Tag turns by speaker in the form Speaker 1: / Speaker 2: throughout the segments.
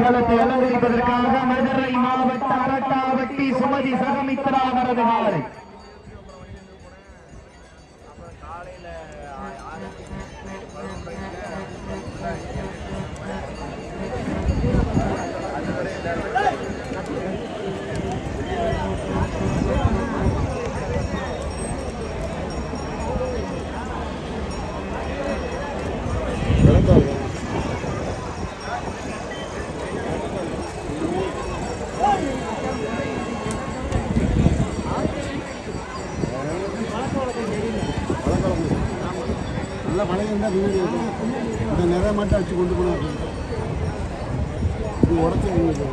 Speaker 1: காலத்தை அலங்கரிப்பதற்காக மதுரை மாவட்ட அரட்டாவட்டி சுமதி சகமித்ரா அவரது காலை
Speaker 2: நல்லா மழை இருந்தால் வீடு இந்த நிறைய மட்டும் அடிச்சு கொண்டு போனாங்க இது உடச்சி வீடு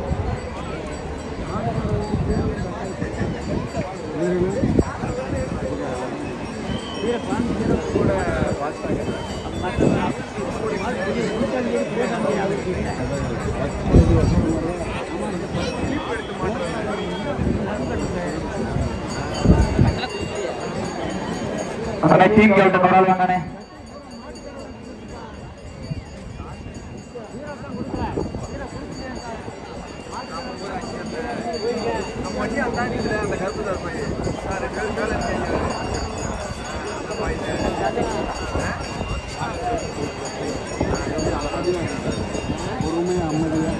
Speaker 1: டீம் கேப்டன் ஒரு ஆள் வாங்கண்ணே.
Speaker 2: பொறுமையாக அமைதியாக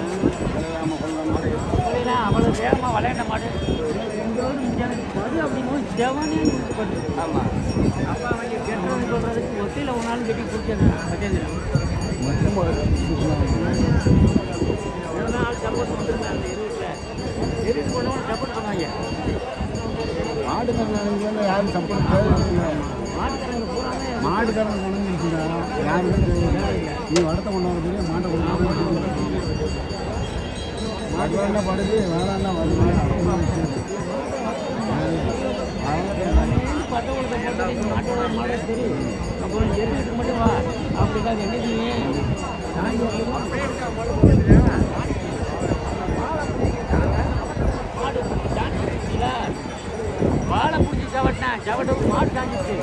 Speaker 3: அவ்வளோ வேகமாக விளையாட மாட்டேன் அப்படிங்கும்போது ஜவானே ஆமாம் அப்பா அவங்க கெட்டவங்க சொல்கிறதுக்கு ஒத்தையில் ஒரு நாள் கட்டி பிடிச்சது கட்டேந்திரன் எவ்வளோ நாள் சப்போர்ட் பண்ணுறாங்க அந்த எரிவில் பண்ணவங்க சப்போர்ட் பண்ணாங்க
Speaker 2: மாடுக்காரங்க யாரும் சப்போர்ட் தேவையில்லை
Speaker 3: மாட்டுக்காரங்க பூராமே
Speaker 2: மாடுக்காரங்க கொண்டுச்சுன்னா யாருக்கும் தேவையில்லை நீ வடத்தை கொண்டாட பெரிய மாட்டை கொண்டு மாட்டு வேணா படுது வேணான்னா வருது
Speaker 3: மாட்டோட மாடு சரி அப்புறம் எரிவிட்டு மட்டும் வா அப்படின்னா என்னைக்குமே வாழை பிடிச்சி சவட்டினேன் சவட்ட மாடு சாஞ்சிச்சு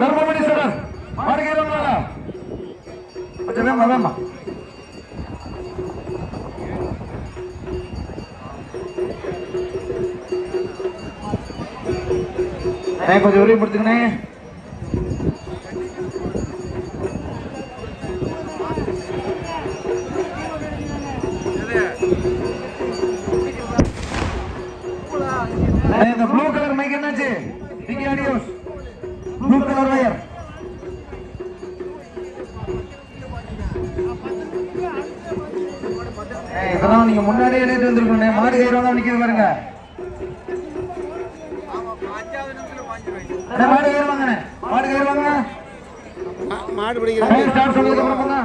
Speaker 1: தர்மபுரி சார் மாடுகிறோம் கொஞ்சம் உரிய படுத்துக்கணே. இந்த ப்ளூ கலர் மைக் என்னாச்சு? டிகே ஆடியோஸ் ப்ளூ கலர் வயர் இதெல்லாம் நீங்க முன்னாடியே எழுதி வந்துருக்கணும். மாடு கையில நிக்கிறது பாருங்க. மாடு கையில் வாங்க, மாடு கையில் வாங்க.
Speaker 2: மாடு பிடிக்கிறேன்
Speaker 1: ஸ்டார்ட் சொன்னதுக்கு அப்புறம் போங்க.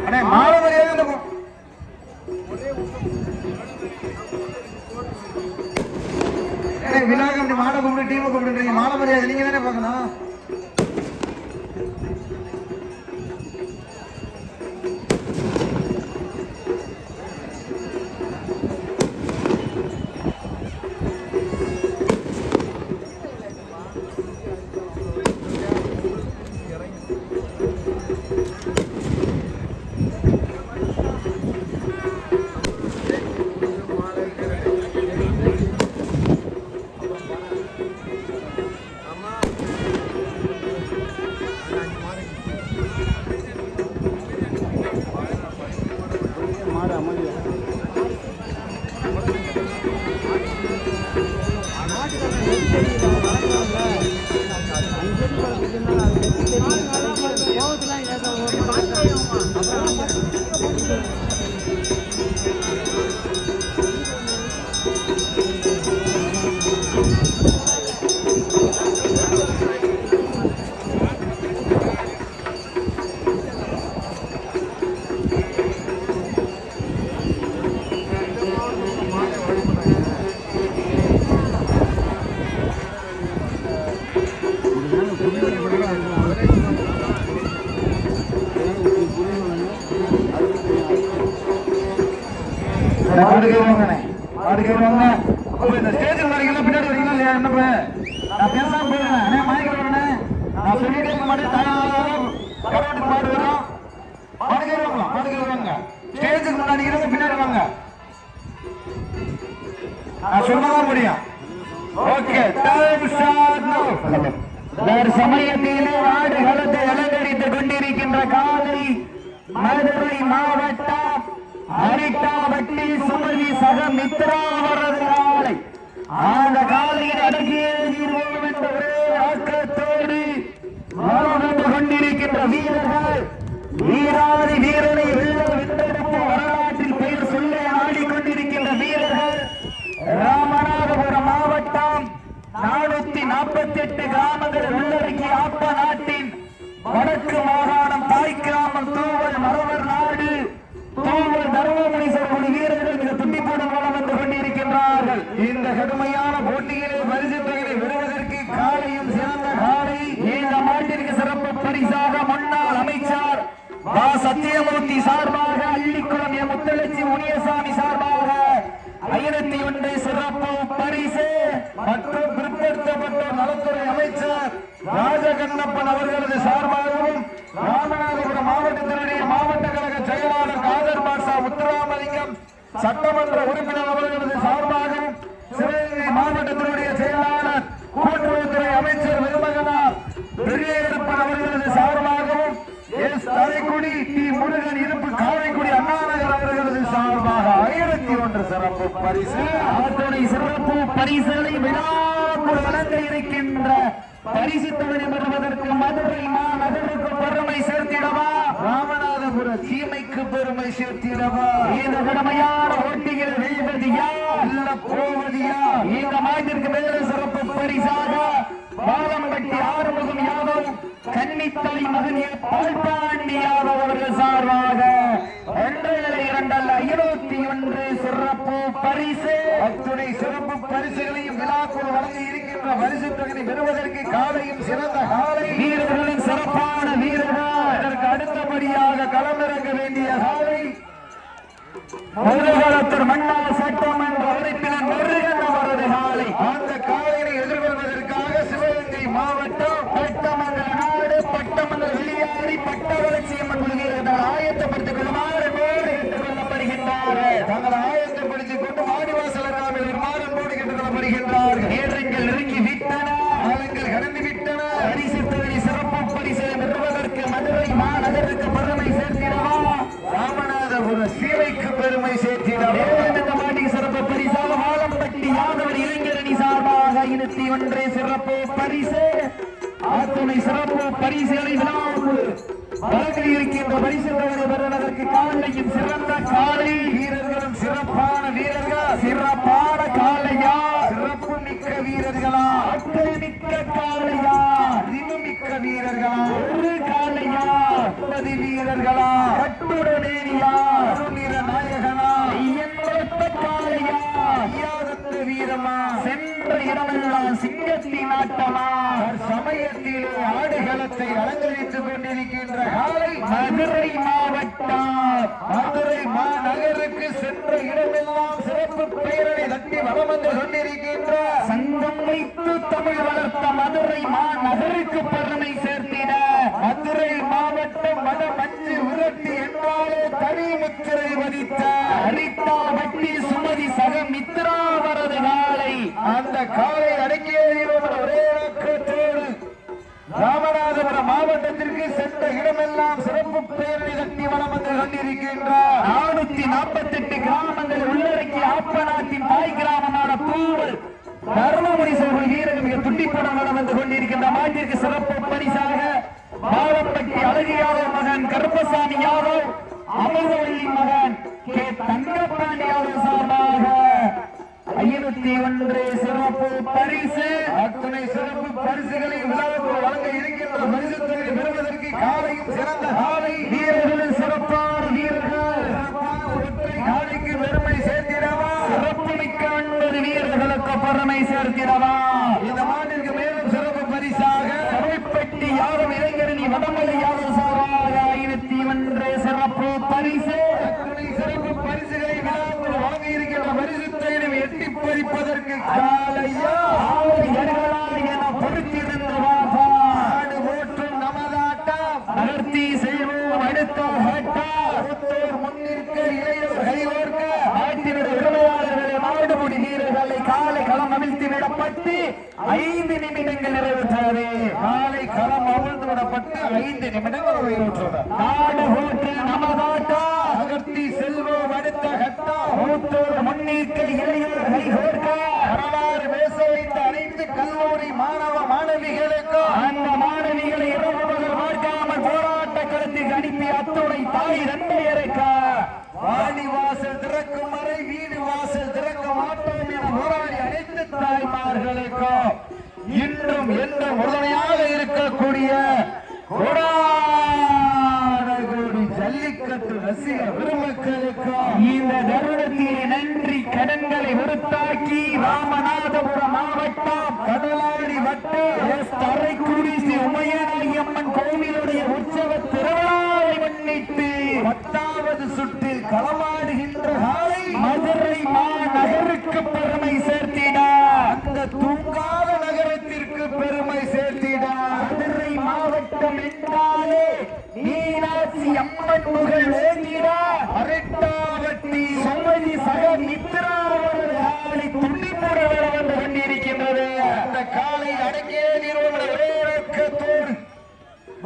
Speaker 1: அண்ணே மாடு மரியாதை இந்த விழாக்கு அப்படி மாடை கூப்பிட்டு டீமை கூப்பிட்டுறீங்க. மாலை மரியாதை நீங்க தானே பார்க்கணும். மாடுக்கிறவங்க இந்த ஸ்டேஜுக்கு வரீங்களா பின்னாடி வரீங்களா இல்லையா என்ன நான் பேசாம போயிருக்கேன் மாய்க்கிறேன் நான் சொல்லிட்டே இருக்க மாட்டேன் கரோட்டுக்கு மாடு வரும் மாடுக்கிறவங்க ஸ்டேஜுக்கு முன்னாடி இருங்க பின்னாடி வாங்க நான் சொல்லதான் முடியும் ஓகே சமயத்திலே ஆடுகளத்தை அலங்கரித்துக் கொண்டிருக்கின்ற காலை மதுரை மாவட்டம் அரிட்டாவட்டி சுமதி சக மித்ரா அவரது காலை அந்த காலையில் அடக்கிய தீர்வோம் என்ற ஒரே ஆக்கத்தோடு வாழ்ந்து கொண்டிருக்கின்ற வீரர்கள் வீராதி வீரனை வென்றெடுப்பு வரலாற்றில் பெயர் சொல்ல ஆடிக்கொண்டிருக்கின்ற வீரர்கள் ராமநாதபுரம் மாவட்டம் 448 கிராமங்கள் உள்ளடக்கிய ஆப்ப நாட்டின் வடக்கு மாகாணம் தாய் கிராமம் தூவல் மரவர் நாடு தூவல் தர்மமுனீஸ்வரர் வீரர்கள் மிக துண்டிப்போடு மூலம் வந்து கொண்டிருக்கின்றார்கள். இந்த கடுமையான போட்டியிலே பரிசு தொகையை விடுவதற்கு காலையும் சிறந்த காலை இந்த மாட்டிற்கு சிறப்பு பரிசாக முன்னாள் அமைச்சர் வா சத்தியமூர்த்தி சார்பாக அள்ளிக்குளம் எம் முத்தலட்சி முனியசாமி சார்பாக 1001 சிறப்பு பரிசு மற்றும் பிற்படுத்தப்பட்ட நலத்துறை அமைச்சர் ராஜகண்ணப்பன் அவர்களது சார்பாகவும் ராமநாதபுரம் மாவட்டத்தினுடைய மாவட்ட கழக செயலாளர் காதர் பாஷா முத்துராமலிங்கம் சட்டமன்ற உறுப்பினர் அவர்களது சார்பாகவும் சிவகங்கை மாவட்டத்தினுடைய செயலாளர் கூட்டுறவுத்துறை அமைச்சர் விருமகனார் பெரியப்பன் அவர்களது சார்பாகவும் எஸ் தலைக்குடி டி முருகன் இருப்பு காரைக்குடி அண்ணாநகர் அவர்களது சார்பாக 1001 சிறப்பு பரிசு அத்துணை சிறப்பு பரிசுகளை விழாக்குள் வழங்க இருக்கின்ற பரிசு தொகை பெறுவதற்கு மதுரை மாநகருக்கு பெருமை சேர்த்திடவா ராமநாதபுர சீமைக்கு பெருமை சேர்த்திடவா இந்த கடமையான போட்டியில் வெல்வதியா அல்ல போவதியா இந்த மாட்டிற்கு மேல சிறப்பு பரிசாக பாலம்பட்டி ஆறுமுகம் யாதவ் கன்னித்தாய் மகன் பால்பாண்டி யாதவ் அவர்கள் சார்பாக 201 சிறப்பு பரிசு அத்துணை சிறப்பு பரிசுகளையும் விழாக்குள் வழங்கி இருக்கின்ற பரிசு தொகை பெறுவதற்கு காலையும் சிறந்த காலை வீரர்களின் சிறப்பான வீரர்கள் அதற்கு அடுத்தபடியாக களமிறங்க வேண்டிய காலை முருகலத்தூர் மன்னார் சட்டமன்ற உறுப்பினர் முருகன் அவரது காலை அந்த காலையை எதிர்கொள்வதற்காக சிவகங்கை மாவட்டம் பட்டமங்கல நாடு பட்டமங்கல வெளியாடி பட்ட வளர்ச்சியம்மன் வீரர்கள் ஆயத்தப்படுத்திக் கொள்ளுமாறு கேட்டுக் கொள்ளப்படுகின்றார்கள் தங்களை ஆயத்தப்படுத்திக் கொண்டு வாடிவாசல் மாறன்போடு கேட்டுக் கொள்ளப்படுகின்றார்கள் நேரங்கள் நெருங்கி விட்டன காலங்கள் கடந்து விட்டன பரிசு தொகை சிறப்பு பரிசை பெறுவதற்கு மதுரை மாநகருக்கு பெருமை சேர்த்திடவா ராமநாதபுர சீமைக்கு பெருமை சேர்த்திடவா இந்த மாட்டிக்கு சிறப்பு பரிசாக வாழம்பட்டி யாதவர் இளைஞரணி சார்பாக 201 சிறப்பு பரிசு அத்துணை சிறப்பு பரிசுகளை விழாவுக்கு வழங்க இருக்கின்ற பரிசு தொகை பெறுவதற்கு காலையும் சிறந்த காலை வீரர்களும் சிறப்பான வீரர்கள் சிறப்பான காலையா சிறப்பு மிக்க வீரர்களா அக்கறை மிக்க காலையா அறிவு மிக்க வீரர்களா ஒரு காலையா 10 வீரர்களா கட்டுடனேயா நிற நாயகனா ஐயன்பட்ட காலையா ஐயாதத்து வீரமா சென்ற இடமெல்லாம் சிங்கத்தின் ஆட்டமா சமயத்திலே ஆடுகளத்தை அலங்கரித்துக் கொண்டிருக்கின்ற காலை மதுரை மாவட்டம் மதுரை மாநகருக்கு சென்ற இடமெல்லாம் சிறப்பு பெயரை தட்டி வலம் வந்து கொண்டிருக்கின்ற சங்கம் வைத்து தமிழ் வளர்த்த மதுரை மாநகருக்கு பெருமை சேர்த்திட மதுரை மாவட்டம் வட மஞ்சு விரட்டி என்றாலே தனி முத்திரை வதித்த அரிட்டாவட்டி சுமதி சக மித்ரா அவரது காலை அந்த காலை அடக்கிய ஒரே நோக்கத்தோடு ராமநாதபுரம் மாவட்டத்திற்கு சென்ற இடமெல்லாம் சிறப்பு பெயரை தட்டி வலம் வந்து கொண்டிருக்கின்றார் 448 கிராமங்கள் உள்ளடக்கிய ஆப்பநாட்டின் தாய் கிராமமான தூவல் தர்மமுனீஸ்வரர் வீரர்கள் மிக துண்டிப்புடன் வலம் வந்து கொண்டிருக்கின்ற மாட்டிற்கு சிறப்பு பரிசாக பாலப்பட்டி அழகு யாதவ் மகன் கருப்பசாமி யாதவ் அமிர்தவள்ளி மகன் கே தங்கப்பாண்டி யாதவ் சார்பாக 501 சிறப்பு பரிசு அத்துணை சிறப்பு பரிசுகளை விழாவுக்கு வழங்க இருக்கின்ற பரிசு தொகை பெறுவதற்கு காலையும் சிறந்த காலை வீரர்களின் சிறப்பான வீரர்கள் ஒற்றை காலைக்கு பெருமை சேர்த்திடவா சிறப்பு மிக்க 9 வீரர்களுக்கு பெருமை சேர்த்திடவா இந்த மாட்டிற்கு மேலும் சிறப்பு பரிசாக கருப்பட்டி யாதவ் இளைஞரணி வடமலை யாதவ் சார்பாக 501 சிறப்பு பரிசு சிறப்பு பரிசுகளை விழாவுக்கு வழங்க கொடுப்பதற்கு காலையா என பொறுத்திருந்து ஆடு ஓட்டும் நமதாட்டம் நகர்த்தி செல்வோம் அடுத்த கட்டம் முன்னிற்க இளையோர் கையோர்க்க ஆட்டினுடைய உரிமையாளர்களை மாடுபடி வீரர்களை காலை களம் அவிழ்த்து விடப்பட்டு 5 நிமிடங்கள் நிறைவேற்றது. காலை களம் அவிழ்த்து விடப்பட்டு 5 நிமிடங்கள் நிறைவேற்றது. நாடு ஓட்டு நமதாட்டம் நகர்த்தி செல்வோம் அடுத்த கட்டம் மூத்தோர் முன்னிற்க இளையோர் கையோர்க்க வரலாறு பேச வைத்த அனைத்து கல்லூரி மாணவ மாணவிகளுக்கும் அந்த மாணவிகளை இரவு பார்க்காமல் போராட்ட களத்துக்கு அனுப்பி அத்துணை தாய் தந்தையருக்க வாடி வாசல் திறக்கும் வரை வீடு வாசல் திறக்க மாட்டோம் என போராடி அனைத்து தாய்மார்களுக்கும் இன்றும் என்றும் உறுதுணையாக இருக்கக்கூடிய ஜல்லிக்கட்டு ரசிக பெருமக்களுக்கும் இந்த தருணத்திலே நன்றி கடன்களை உறுத்தாக்கி ராமநாதபுரம் மாவட்டம் கடலாடி வட்டம் தரைக்குடி ஸ்ரீ உமையநாயம்மன் கோவிலுடைய உற்சவ திருவிழாவை முன்னிட்டு 10வது சுற்றில் களமாடுகின்ற காலை மதுரை மாநகருக்கு பெருமை சேர்த்திட அந்த தூங்காத நகரத்திற்கு பெருமை சேர்த்திட மதுரை மாவட்டம் என்றாலே மீனாட்சி அம்மன் புகழ் வேண்டிட அரட்டாவட்டி சுமதி சக மித்ராவளி துண்டிப்புற வந்து கொண்டிருக்கின்றது. அந்த காலை அடக்கிய நிறுவனத்தோடு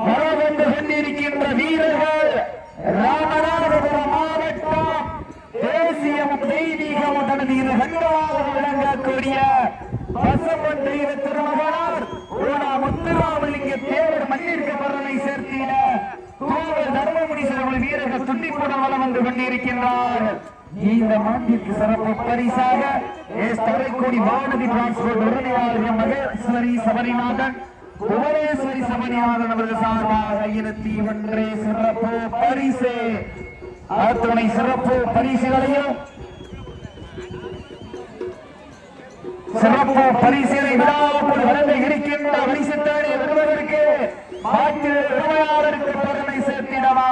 Speaker 1: வர வந்து கொண்டிருக்கின்ற வீரர்கள் ராமநாதபுரம் மாவட்டம் தேசியமும் தெய்வீகமும் தனது இரு கண்களாக விளங்கக்கூடிய பசவன் தெய்வ திருமகனார் முத்துராமலிங்க தேவர் மண்ணிற்கு பரனை சேர்த்திட தூவர் தர்மமுனி சிறுவர்கள் வீரர்கள் துண்டிப்புடன் வளம் வந்து கொண்டிருக்கின்றார்கள். இந்த மாட்டிற்கு சிறப்பு பரிசாக தரைக்குடி வானதி டிரான்ஸ்போர்ட் உறுதியாளர் மகேஸ்வரி சபரிநாதன் புவனேஸ்வரி சபரிநாதன் அவர்கள் சார்பாக 1001 சிறப்பு பரிசு அத்துணை சிறப்பு பரிசுகளையும் சிறப்பு பரிசுகளை விடாமல் வழங்க இருக்கின்ற பரிசுத்தானே வருவதற்கு உரிமையாளருக்கு பெருமை சேர்த்திடவா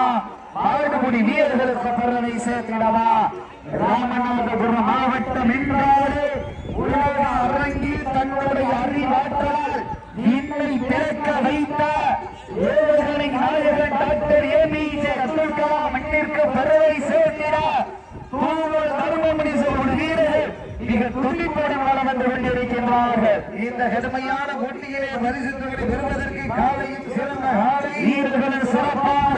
Speaker 1: ஆடுபுடி வீரர்களுக்கு பெருமை சேர்த்திடவா ராமநாதபுரம் மாவட்டம் என்றாலே உலக அரங்கில் தன்னுடைய அறிவாற்றலால் இன்னை பிறக்க வைத்த ஏழைகளை நாயகன் டாக்டர் ஏபிஜே அப்துல் கலாம் மண்ணிற்கு பெருமை சேர்த்திட தூவல் தர்மமுனி சொல்லும் வீரர்கள் மிக துண்டிப்போடு வளம் வந்து கொண்டிருக்கின்றார்கள். இந்த கடுமையான போட்டியிலே பரிசுகளை பெறுவதற்கு காலையும் சிறந்த காலை வீரர்களின் சிறப்பான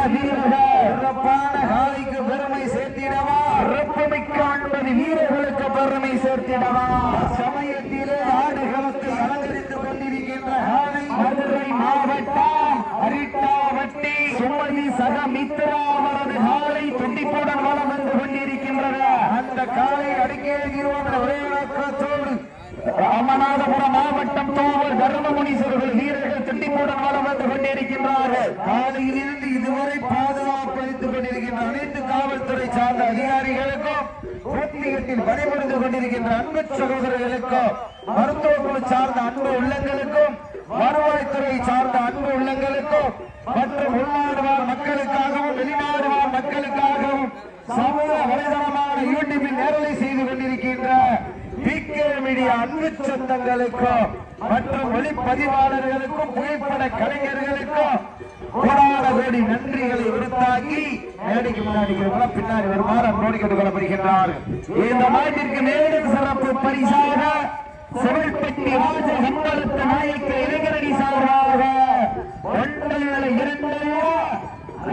Speaker 1: காலைக்கு பெருமை சேர்த்திடவா சிறப்புமிக்க 9 வீரர்களுக்கு பெருமை சேர்த்திடவா சமயத்திலே ஆடுகளத்தை அலங்கரித்துக் கொண்டிருக்கின்ற காலை மதுரை மாவட்டம் அரிட்டாவட்டி சுமதி சக மித்ரா அவரது காலை துண்டிப்புடன் வளம் வந்து கொண்டிருக்கின்றது. அந்த காலை அடக்கிய ஒரே நோக்கத்தோடு ராமநாதபுரம் மாவட்டம் தோவர் தர்மமுனீஸ்வரர்கள் வீரர்கள் துண்டிப்புடன் வளம் வந்து கொண்டிருக்கின்றார்கள். காலையிலிருந்து இதுவரை பாதுகாப்பு அளித்துக் கொண்டிருக்கின்ற அனைத்து காவல்துறை சார்ந்த அதிகாரிகளுக்கும் பூர்த்திகத்தில் பணிபுரிந்து கொண்டிருக்கின்ற அன்பு சகோதரர்களுக்கும் மருத்துவ குழு சார்ந்த அன்பு உள்ளங்களுக்கும் வருவாய்த்துறை சார்ந்த அன்பு உள்ளங்களுக்கும் மற்றும் உள்நாடுவார் மக்களுக்காகவும் வெளிநாடுவார் மக்களுக்காகவும் சமூக வலைதளமான யூடியூபில் நேரலை செய்து கொண்டிருக்கின்ற மீடியா அன்பு சொந்தங்களுக்கும் மற்றும் ஒளிப்பதிவாளர்களுக்கும் புகைப்பட கலைஞர்களுக்கும் கோடி நன்றிகளை உறுத்தாக்கி மேடைக்கு முன்னாடி பின்னாடி வருமாறு அன்போடு கேட்டுக் கொள்ளப்படுகின்றார். இந்த மாட்டிற்கு மேலும் சிறப்பு பரிசாக செவில்பட்டி ராஜ ஹம்பலத்து நாயக்க இளைஞரணி சார்பாக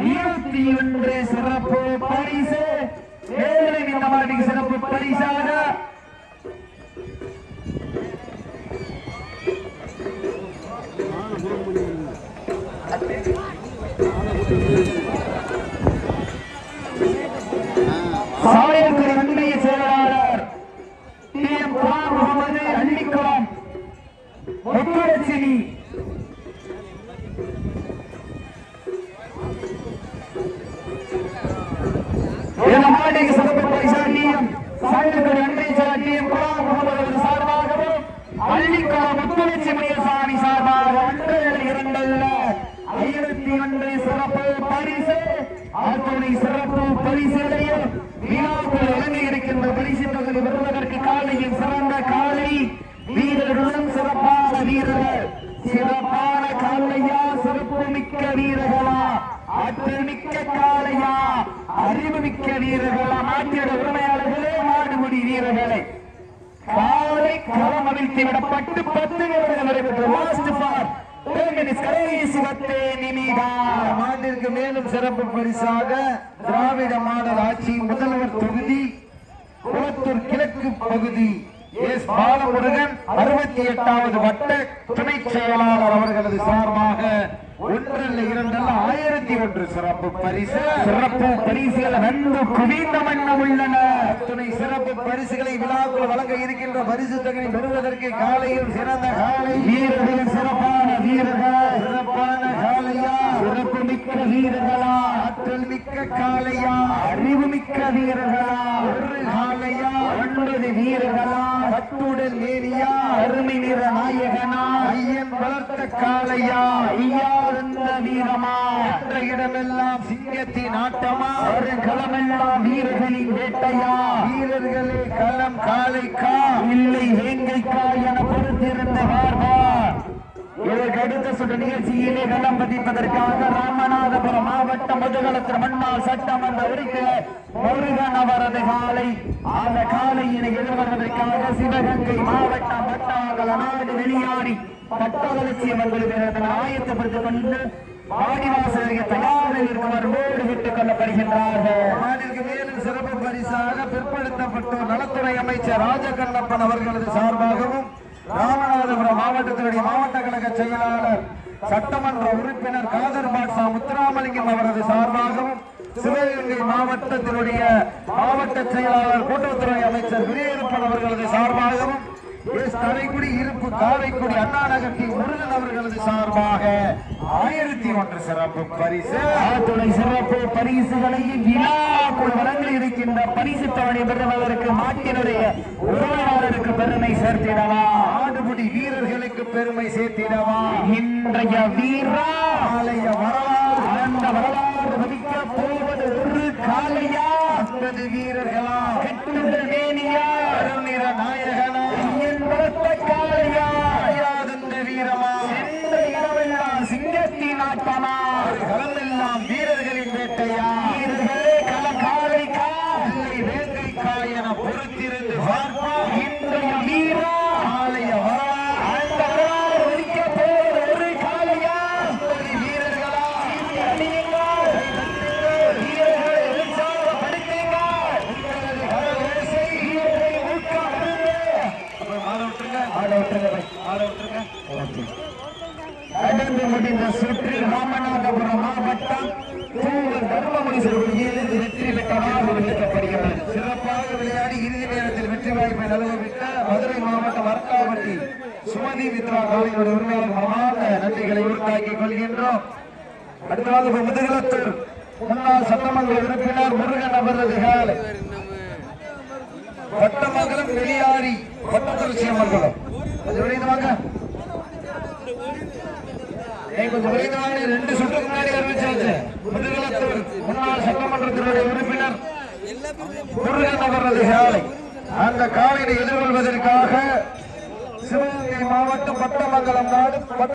Speaker 1: 51 சிறப்பு பரிசு மேலும் இந்த மாட்டிற்கு சிறப்பு பரிசாக சாயல்குடி ஒன்றிய செயலாளர் TM குலாம் முகமது அள்ளிக்குளம் முத்துலட்சுமி இந்த மாட்டிற்கு சிறப்பு பரிசா சாயல்குடி ஒன்றிய செயலாளர் TM குலாம் முகமது சார்பாகவும் அள்ளிக்குளம் முத்துலட்சுமி சாமி சார்பாக 51 சிறப்பு பரிசு அத்துணை சிறப்பு பரிசுகளையும் விழாக்கள் வழங்கி இருக்கின்ற பரிசு தொகை பெறுவதற்கு காலையில் சிறந்த காலை ஆற்றல் மிக்க காளையா, அறிவு மிக்க வீரர்களா, நாட்டியோட உரிமையாளர்களே, மாடுபிடி வீரர்களே, காலை களம் அவிழ்த்து விடப்பட்டு 10 நிமிடங்கள் நடைபெற்ற லாஸ்ட் ஃபார் கடைசி 10 நிமிடம்.
Speaker 2: ஆண்டிற்கு மேலும் சிறப்பு பரிசாக திராவிட மாடல் ஆட்சி முதல்வர் தொகுதி குளத்தூர் கிழக்கு பகுதி எஸ் பாலமுருகன் 68வது வட்ட துணை செயலாளர் அவர்களது சார்பாக 1,2,1001 சிறப்பு பரிசு.
Speaker 1: சிறப்பு பரிசுகள் வந்து குவிந்த வண்ணம் உள்ளன.
Speaker 2: துணை சிறப்பு பரிசுகளை விழாக்குள் வழங்க இருக்கின்ற பரிசு தொகையை பெறுவதற்கு காலையில் சிறந்த காலை
Speaker 1: வீரர்கள், சிறப்பான வீரர்கள்,
Speaker 2: சிறப்பான காலையா,
Speaker 1: சிறப்பு மிக்க வீரர்களா,
Speaker 2: ஆற்றல் மிக்க காலையா,
Speaker 1: அறிவு மிக்க வீரர்களா,
Speaker 2: ஒரு காலையா,
Speaker 1: 9 வீரர்களா,
Speaker 2: கட்டுடல் மேனியா,
Speaker 1: அருமை நிற நாயகனா,
Speaker 2: ஐயன் வளர்த்த காலையா,
Speaker 1: ஐயா இருந்த வீரமா,
Speaker 2: என்ற இடமெல்லாம் சிங்கத்தின் ஆட்டமா,
Speaker 1: ஒரு களமெல்லாம் வீரர்களின் வேட்டையா,
Speaker 2: வீரர்களே களம் காலைக்கா
Speaker 1: இல்லை வேங்கைக்கா என பொறுத்திருந்த வார்வா. இதற்கு அடுத்த சுற்று நிகழ்ச்சியிலே களம் பதிப்பதற்காக ராமநாதபுரம் மாவட்டம் முதுகளத்தின் முன்னாள் சட்டமன்ற உறுப்பினர் முருகன் அவரது காலை, அந்த காலையினை எதிர்வருவதற்காக சிவகங்கை மாவட்டம் பட்டாங்கல நாடு வெளியாடி பட்டவளர்ச்சியம் என்பது ஆயத்தப்படுத்திக் கொண்டு வாடிவாசலுக்கு தயாரில் இருக்குமாறு ஓடு விட்டுக் கொள்ளப்படுகின்றார்கள்.
Speaker 2: நாட்டிற்கு மேலும் சிறப்பு பரிசாக பிற்படுத்தப்பட்டோர் நலத்துறை அமைச்சர் ராஜகண்ணப்பன் அவர்களது சார்பாகவும் ராமநாதபுரம் மாவட்டத்தினுடைய மாவட்ட கழக செயலாளர் சட்டமன்ற உறுப்பினர் காதர் பாட்சா முத்துராமலிங்கம் அவரது சார்பாகவும் சிவகங்கை மாவட்டத்தினுடைய மாவட்ட செயலாளர் கூட்டுறவுத்துறை அமைச்சர் விரியப்பன் அவர்களது சார்பாகவும் எஸ் தரைக்குடி இருப்பு காரைக்குடி அண்ணாநகர் முருகன் அவர்களது சார்பாக 1001 சிறப்பு பரிசு.
Speaker 1: துணை சிறப்பு பரிசுகளையும் விழாக்குள் வழங்கி இருக்கின்ற பரிசு தவணை பெறுவதற்கு மாட்டினுடைய உரிமையாளருக்கு பெருமை சேர்த்திடவா,
Speaker 2: ஆடுபுடி வீரர்களுக்கு பெருமை சேர்த்திடவா,
Speaker 1: இன்றைய வீரா
Speaker 2: ஆலய வரலாறு
Speaker 1: அந்த வரலாறு மதிக்க போவது ஒரு காலையா,
Speaker 2: 50 வீரர்களா,
Speaker 1: கட்டுடல் மேனியா,
Speaker 2: கருநிற நாயகனா,
Speaker 1: ஐயன் வளர்த்த காளையா,
Speaker 2: ஐயாதந்த வீரமா,
Speaker 1: என்ற இடமெல்லாம் சிங்கத்தின் ஆட்டமா,
Speaker 2: களமெல்லாம் வீரர்களின் வேட்டையா,
Speaker 1: வீரர்களே கள காளைக்கா,
Speaker 2: இல்லை வேங்கைக்கா என பொறுத்திருந்து பார்ப்பா.
Speaker 1: இன்றைய வீரா
Speaker 2: ஆலய வரலாறு
Speaker 1: அந்த வரலாறு மதிக்க போவது ஒரு காளையா,
Speaker 2: 50 வீரர்களா,
Speaker 1: அடியுங்கள், வீரர்களை உற்சாகப்படுத்துங்கள்,
Speaker 2: உங்களது கரவேசை
Speaker 1: வீரர்களை ஊக்கப்படுத்துங்கள்.
Speaker 2: மாட விட்டுருங்க,
Speaker 1: ஆட விட்டுருங்க பை.
Speaker 2: மாட விட்டுருங்க.
Speaker 1: நடந்து முடிந்த சுற்றில் ராமநாதபுரம் மாவட்டம் தூவல் தர்மபுரி சிறுவர்களிலிருந்து வெற்றி பெற்றதாக அறிவிக்கப்படுகிறது.
Speaker 2: சிறப்பாக விளையாடி இறுதி நேரத்தில் வெற்றி வாய்ப்பை நழுவவிட்ட மதுரை மாவட்டம் அர்க்காவட்டி சுமதி மித்ரா காலையோட உரிமையாளர் மனமார்ந்த நன்றிகளை உருவாக்கிக் கொள்கின்றோம். அடுத்ததாக முதுகுளத்தூர் முன்னாள் சட்டமன்ற உறுப்பினர் முருகன் அவரது காலை பட்டமங்கலம் வெளியாரி பட்டத்தரசி அம்மன்குளம் அது விளையாடுவாங்க. கொஞ்சம் விளையாடி 2 சுற்றுக்கு முன்னாடி அறிவிச்சாச்சு. முதுகுளத்தூர் முன்னாள் சட்டமன்றத்தினுடைய உறுப்பினர் முருகன் அவரது காலை, அந்த காலையை எதிர்கொள்வதற்காக சிவகங்கை மாவட்டம் பட்டமங்கலம் நாடு